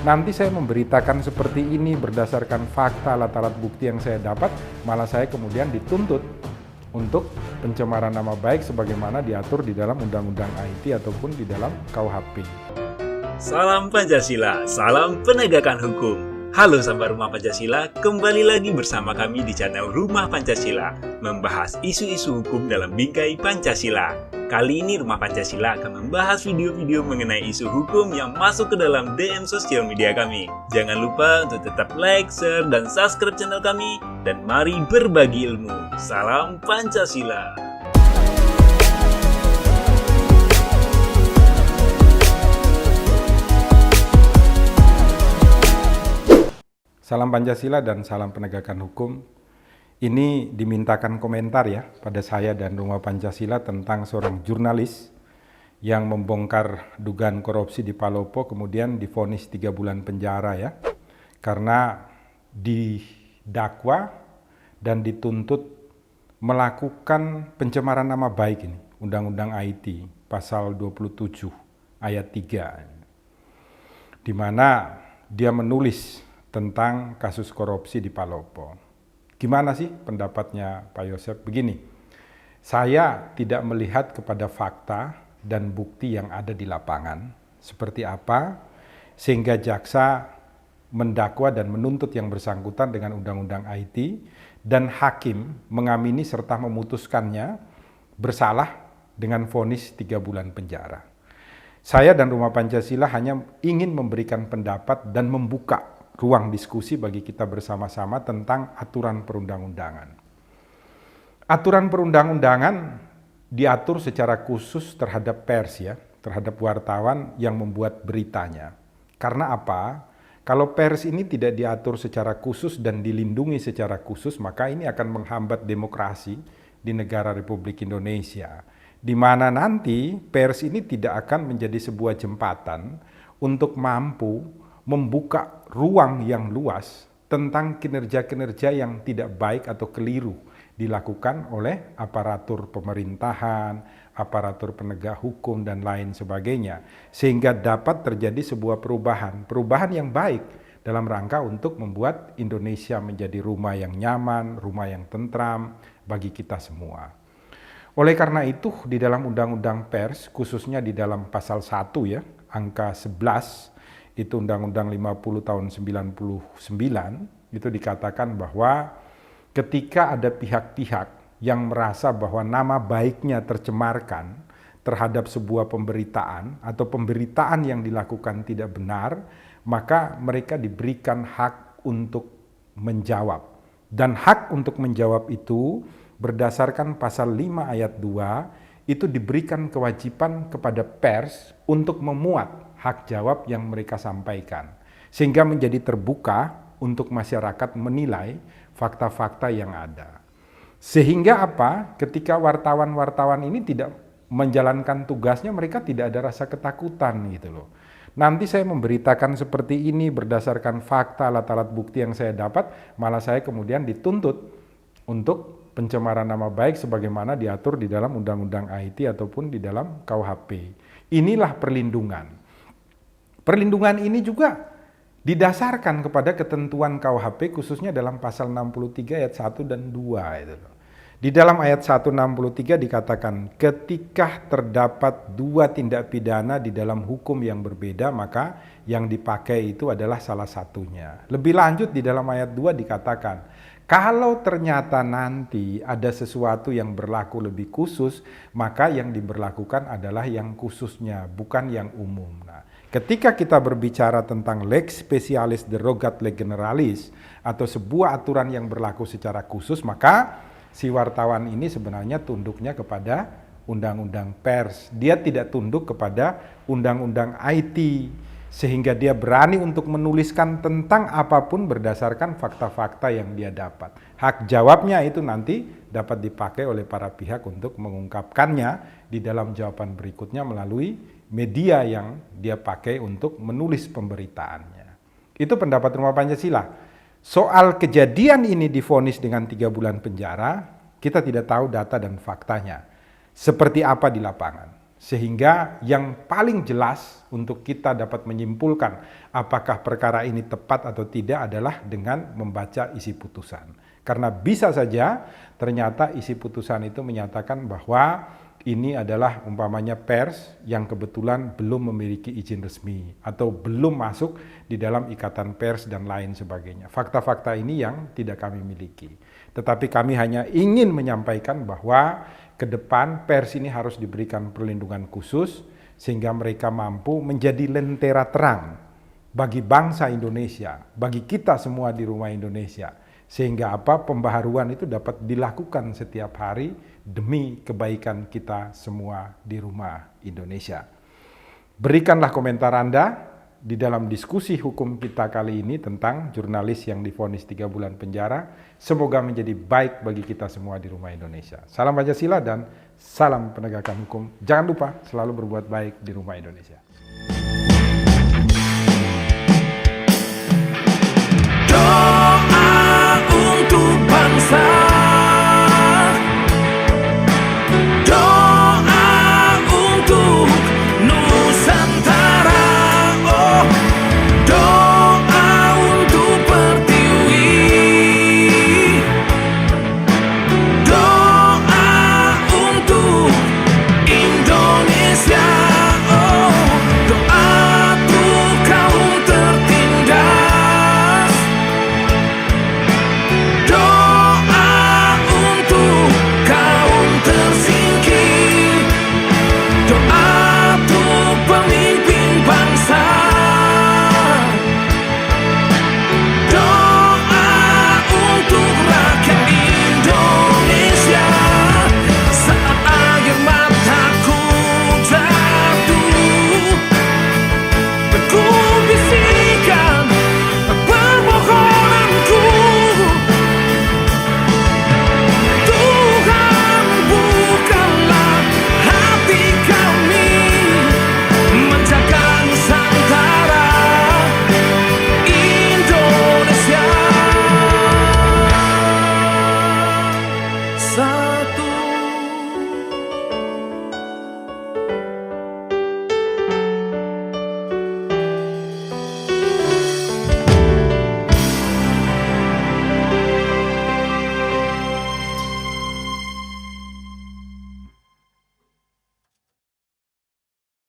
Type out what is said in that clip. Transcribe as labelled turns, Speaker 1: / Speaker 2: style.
Speaker 1: nanti saya memberitakan seperti ini berdasarkan fakta, alat-alat bukti yang saya dapat, malah saya kemudian dituntut untuk pencemaran nama baik sebagaimana diatur di dalam Undang-Undang IT ataupun di dalam KUHP.
Speaker 2: Salam Pancasila, salam penegakan hukum. Halo sahabat Rumah Pancasila, kembali lagi bersama kami di channel Rumah Pancasila, membahas isu-isu hukum dalam bingkai Pancasila. Kali ini Rumah Pancasila akan membahas video-video mengenai isu hukum yang masuk ke dalam DM sosial media kami. Jangan lupa untuk tetap like, share, dan subscribe channel kami, dan mari berbagi ilmu. Salam Pancasila.
Speaker 1: Salam Pancasila dan salam penegakan hukum. Ini dimintakan komentar ya pada saya dan Rumah Pancasila tentang seorang jurnalis yang membongkar dugaan korupsi di Palopo kemudian divonis 3 bulan penjara ya. Karena didakwa dan dituntut melakukan pencemaran nama baik ini. Undang-Undang IT pasal 27 ayat 3. Di mana dia menulis tentang kasus korupsi di Palopo. Gimana sih pendapatnya Pak Yosef? Begini, saya tidak melihat kepada fakta dan bukti yang ada di lapangan. Seperti apa, sehingga jaksa mendakwa dan menuntut yang bersangkutan dengan Undang-Undang IT, dan hakim mengamini serta memutuskannya bersalah dengan vonis 3 bulan penjara. Saya dan Rumah Pancasila hanya ingin memberikan pendapat dan membuka ruang diskusi bagi kita bersama-sama tentang aturan perundang-undangan. Aturan perundang-undangan diatur secara khusus terhadap pers ya, terhadap wartawan yang membuat beritanya. Karena apa? Kalau pers ini tidak diatur secara khusus dan dilindungi secara khusus, maka ini akan menghambat demokrasi di negara Republik Indonesia. Di mana nanti pers ini tidak akan menjadi sebuah jembatan untuk mampu membuka ruang yang luas tentang kinerja-kinerja yang tidak baik atau keliru dilakukan oleh aparatur pemerintahan, aparatur penegak hukum, dan lain sebagainya. Sehingga dapat terjadi sebuah perubahan yang baik dalam rangka untuk membuat Indonesia menjadi rumah yang nyaman, rumah yang tentram bagi kita semua. Oleh karena itu, di dalam Undang-Undang Pers, khususnya di dalam pasal 1 ya, angka 11, itu Undang-Undang 50 tahun 99, itu dikatakan bahwa ketika ada pihak-pihak yang merasa bahwa nama baiknya tercemarkan terhadap sebuah pemberitaan atau pemberitaan yang dilakukan tidak benar, maka mereka diberikan hak untuk menjawab. Dan hak untuk menjawab itu berdasarkan pasal 5 ayat 2 itu diberikan kewajiban kepada pers untuk memuat hak jawab yang mereka sampaikan. Sehingga menjadi terbuka untuk masyarakat menilai fakta-fakta yang ada. Sehingga apa? Ketika wartawan-wartawan ini tidak menjalankan tugasnya, mereka tidak ada rasa ketakutan gitu loh. Nanti saya memberitakan seperti ini berdasarkan fakta, alat-alat bukti yang saya dapat, malah saya kemudian dituntut untuk pencemaran nama baik sebagaimana diatur di dalam Undang-Undang IT ataupun di dalam KUHP. Inilah perlindungan. Perlindungan ini juga didasarkan kepada ketentuan KUHP khususnya dalam pasal 63 ayat 1 dan 2 itu. Di dalam ayat 163 dikatakan ketika terdapat 2 tindak pidana di dalam hukum yang berbeda maka yang dipakai itu adalah salah satunya. Lebih lanjut di dalam ayat 2 dikatakan kalau ternyata nanti ada sesuatu yang berlaku lebih khusus, maka yang diberlakukan adalah yang khususnya, bukan yang umum. Nah, ketika kita berbicara tentang lex specialis derogat leg generalis, atau sebuah aturan yang berlaku secara khusus, maka si wartawan ini sebenarnya tunduknya kepada Undang-Undang Pers. Dia tidak tunduk kepada Undang-Undang IT. Sehingga dia berani untuk menuliskan tentang apapun berdasarkan fakta-fakta yang dia dapat. Hak jawabnya itu nanti dapat dipakai oleh para pihak untuk mengungkapkannya di dalam jawaban berikutnya melalui media yang dia pakai untuk menulis pemberitaannya. Itu pendapat Rumah Pancasila. Soal kejadian ini divonis dengan 3 bulan penjara, kita tidak tahu data dan faktanya. Seperti apa di lapangan. Sehingga yang paling jelas untuk kita dapat menyimpulkan apakah perkara ini tepat atau tidak adalah dengan membaca isi putusan. Karena bisa saja ternyata isi putusan itu menyatakan bahwa ini adalah umpamanya pers yang kebetulan belum memiliki izin resmi atau belum masuk di dalam ikatan pers dan lain sebagainya. Fakta-fakta ini yang tidak kami miliki. Tetapi kami hanya ingin menyampaikan bahwa ke depan pers ini harus diberikan perlindungan khusus sehingga mereka mampu menjadi lentera terang bagi bangsa Indonesia, bagi kita semua di rumah Indonesia. Sehingga pembaharuan itu dapat dilakukan setiap hari demi kebaikan kita semua di rumah Indonesia. Berikanlah komentar Anda di dalam diskusi hukum kita kali ini tentang jurnalis yang divonis 3 bulan penjara. Semoga menjadi baik bagi kita semua di rumah Indonesia. Salam Pancasila dan salam penegakan hukum. Jangan lupa selalu berbuat baik di rumah Indonesia.